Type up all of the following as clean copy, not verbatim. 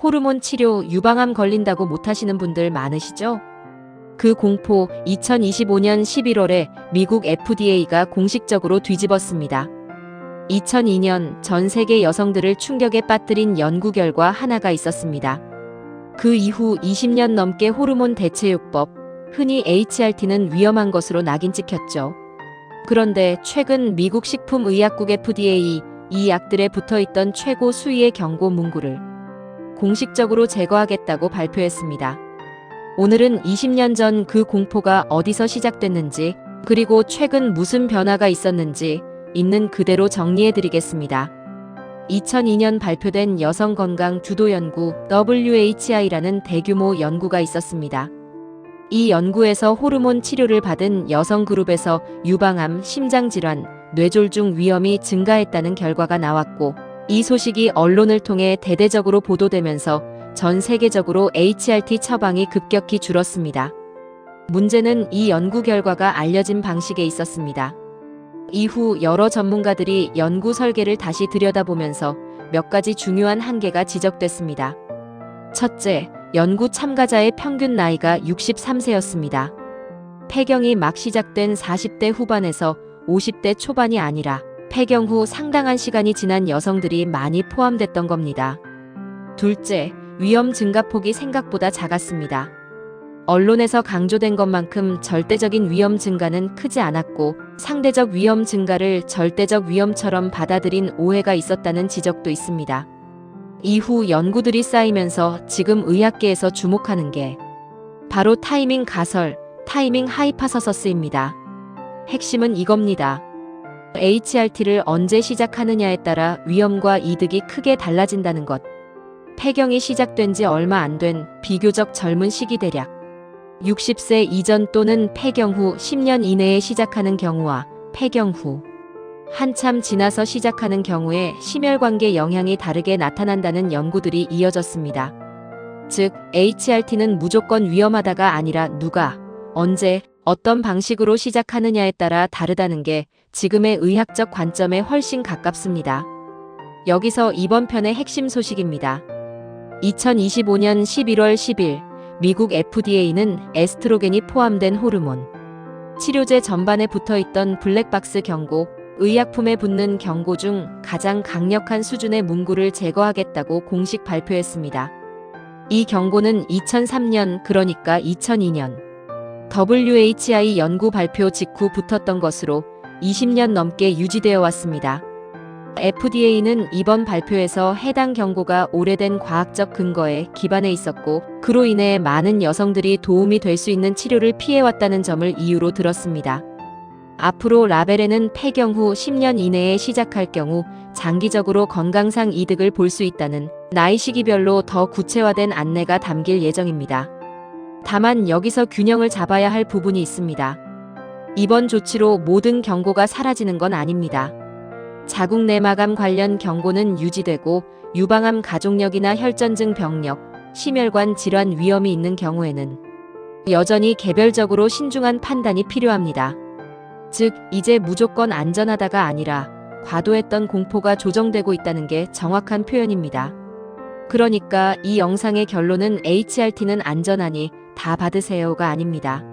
호르몬 치료 유방암 걸린다고 못하시는 분들 많으시죠? 그 공포 2025년 11월에 미국 FDA가 공식적으로 뒤집었습니다. 2002년 전 세계 여성들을 충격에 빠뜨린 연구 결과 하나가 있었습니다. 그 이후 20년 넘게 호르몬 대체요법, 흔히 HRT는 위험한 것으로 낙인 찍혔죠. 그런데 최근 미국 식품의약국 FDA 이 약들에 붙어있던 최고 수위의 경고 문구를 공식적으로 제거하겠다고 발표했습니다. 오늘은 20년 전 그 공포가 어디서 시작됐는지, 그리고 최근 무슨 변화가 있었는지 있는 그대로 정리해드리겠습니다. 2002년 발표된 여성 건강 주도 연구 WHI라는 대규모 연구가 있었습니다. 이 연구에서 호르몬 치료를 받은 여성 그룹에서 유방암, 심장질환, 뇌졸중 위험이 증가했다는 결과가 나왔고, 이 소식이 언론을 통해 대대적으로 보도되면서 전 세계적으로 HRT 처방이 급격히 줄었습니다. 문제는 이 연구 결과가 알려진 방식에 있었습니다. 이후 여러 전문가들이 연구 설계를 다시 들여다보면서 몇 가지 중요한 한계가 지적됐습니다. 첫째, 연구 참가자의 평균 나이가 63세였습니다. 폐경이 막 시작된 40대 후반에서 50대 초반이 아니라 폐경 후 상당한 시간이 지난 여성들이 많이 포함됐던 겁니다. 둘째, 위험 증가폭이 생각보다 작았습니다. 언론에서 강조된 것만큼 절대적인 위험 증가는 크지 않았고, 상대적 위험 증가를 절대적 위험처럼 받아들인 오해가 있었다는 지적도 있습니다. 이후 연구들이 쌓이면서 지금 의학계에서 주목하는 게 바로 타이밍 가설, 타이밍 하이파서서스입니다. 핵심은 이겁니다. HRT를 언제 시작하느냐에 따라 위험과 이득이 크게 달라진다는 것. 폐경이 시작된 지 얼마 안 된 비교적 젊은 시기, 대략 60세 이전 또는 폐경 후 10년 이내에 시작하는 경우와 폐경 후 한참 지나서 시작하는 경우에 심혈관계 영향이 다르게 나타난다는 연구들이 이어졌습니다. 즉, HRT는 무조건 위험하다가 아니라 누가, 언제, 어떤 방식으로 시작하느냐에 따라 다르다는 게 지금의 의학적 관점에 훨씬 가깝습니다. 여기서 이번 편의 핵심 소식입니다. 2025년 11월 10일 미국 FDA는 에스트로겐이 포함된 호르몬 치료제 전반에 붙어있던 블랙박스 경고, 의약품에 붙는 경고 중 가장 강력한 수준의 문구를 제거하겠다고 공식 발표했습니다. 이 경고는 2003년, 그러니까 2002년 WHI 연구 발표 직후 붙었던 것으로 20년 넘게 유지되어 왔습니다. FDA는 이번 발표에서 해당 경고가 오래된 과학적 근거에 기반해 있었고, 그로 인해 많은 여성들이 도움이 될 수 있는 치료를 피해왔다는 점을 이유로 들었습니다. 앞으로 라벨에는 폐경 후 10년 이내에 시작할 경우 장기적으로 건강상 이득을 볼 수 있다는 나이 시기별로 더 구체화된 안내가 담길 예정입니다. 다만 여기서 균형을 잡아야 할 부분이 있습니다. 이번 조치로 모든 경고가 사라지는 건 아닙니다. 자궁 내마감 관련 경고는 유지되고, 유방암 가족력이나 혈전증 병력, 심혈관 질환 위험이 있는 경우에는 여전히 개별적으로 신중한 판단이 필요합니다. 즉, 이제 무조건 안전하다가 아니라 과도했던 공포가 조정되고 있다는 게 정확한 표현입니다. 그러니까 이 영상의 결론은 HRT는 안전하니 다 받으세요가 아닙니다.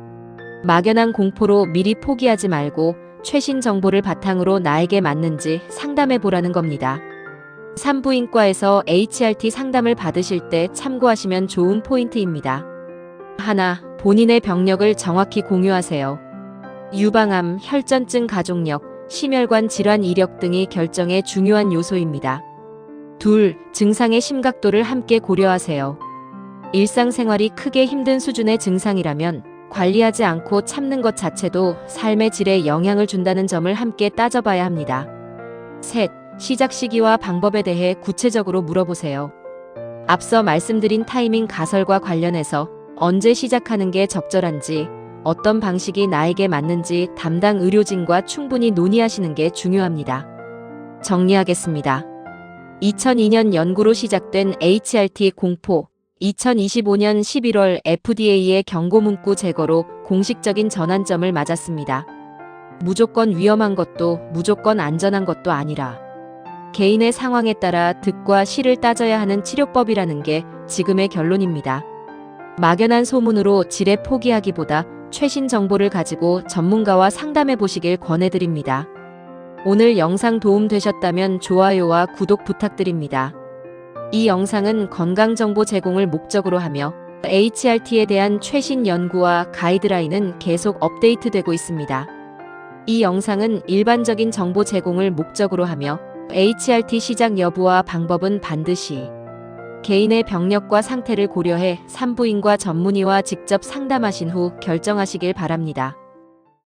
막연한 공포로 미리 포기하지 말고 최신 정보를 바탕으로 나에게 맞는지 상담해보라는 겁니다. 산부인과에서 HRT 상담을 받으실 때 참고하시면 좋은 포인트입니다. 하나, 본인의 병력을 정확히 공유하세요. 유방암, 혈전증 가족력, 심혈관 질환 이력 등이 결정의 중요한 요소입니다. 둘, 증상의 심각도를 함께 고려하세요. 일상생활이 크게 힘든 수준의 증상이라면 관리하지 않고 참는 것 자체도 삶의 질에 영향을 준다는 점을 함께 따져봐야 합니다. 셋, 시작 시기와 방법에 대해 구체적으로 물어보세요. 앞서 말씀드린 타이밍 가설과 관련해서 언제 시작하는 게 적절한지, 어떤 방식이 나에게 맞는지 담당 의료진과 충분히 논의하시는 게 중요합니다. 정리하겠습니다. 2002년 연구로 시작된 HRT 공포, 2025년 11월 FDA의 경고 문구 제거로 공식적인 전환점을 맞았습니다. 무조건 위험한 것도 무조건 안전한 것도 아니라 개인의 상황에 따라 득과 실을 따져야 하는 치료법이라는 게 지금의 결론입니다. 막연한 소문으로 지레 포기하기보다 최신 정보를 가지고 전문가와 상담해 보시길 권해드립니다. 오늘 영상 도움 되셨다면 좋아요와 구독 부탁드립니다. 이 영상은 건강정보 제공을 목적으로 하며 HRT에 대한 최신 연구와 가이드라인은 계속 업데이트되고 있습니다. 이 영상은 일반적인 정보 제공을 목적으로 하며 HRT 시작 여부와 방법은 반드시 개인의 병력과 상태를 고려해 산부인과 전문의와 직접 상담하신 후 결정하시길 바랍니다.